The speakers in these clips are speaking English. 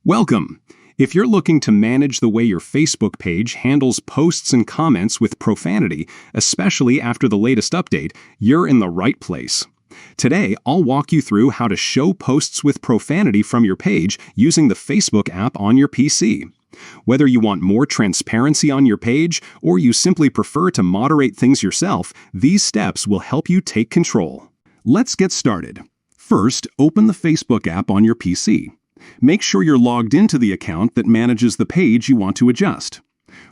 Welcome! If you're looking to manage the way your Facebook page handles posts and comments with profanity, especially after the latest update, you're in the right place. Today, I'll walk you through how to show posts with profanity from your page using the Facebook app on your PC. Whether you want more transparency on your page or you simply prefer to moderate things yourself, these steps will help you take control. Let's get started. First, open the Facebook app on your PC. Make sure you're logged into the account that manages the page you want to adjust.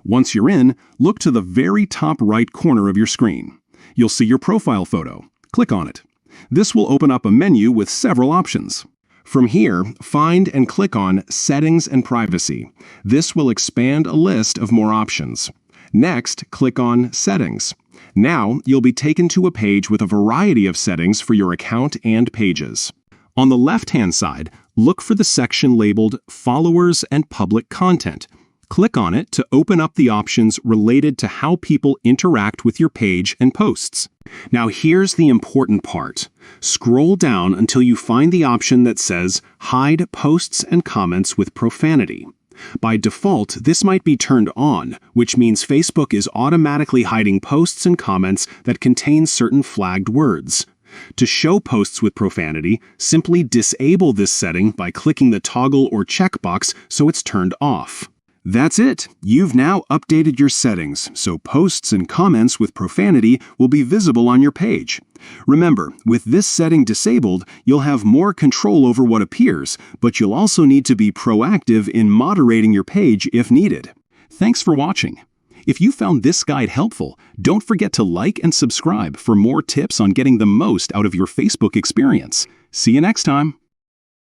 Once you're in, look to the very top right corner of your screen. You'll see your profile photo. Click on it. This will open up a menu with several options. From here, find and click on Settings and Privacy. This will expand a list of more options. Next, click on Settings. Now, you'll be taken to a page with a variety of settings for your account and pages. On the left-hand side, look for the section labeled Followers and Public Content. Click on it to open up the options related to how people interact with your page and posts. Now here's the important part. Scroll down until you find the option that says Hide Posts and Comments with Profanity. By default, this might be turned on, which means Facebook is automatically hiding posts and comments that contain certain flagged words. To show posts with profanity, simply disable this setting by clicking the toggle or checkbox so it's turned off. That's it! You've now updated your settings, so posts and comments with profanity will be visible on your page. Remember, with this setting disabled, you'll have more control over what appears, but you'll also need to be proactive in moderating your page if needed. Thanks for watching. If you found this guide helpful, don't forget to like and subscribe for more tips on getting the most out of your Facebook experience. See you next time!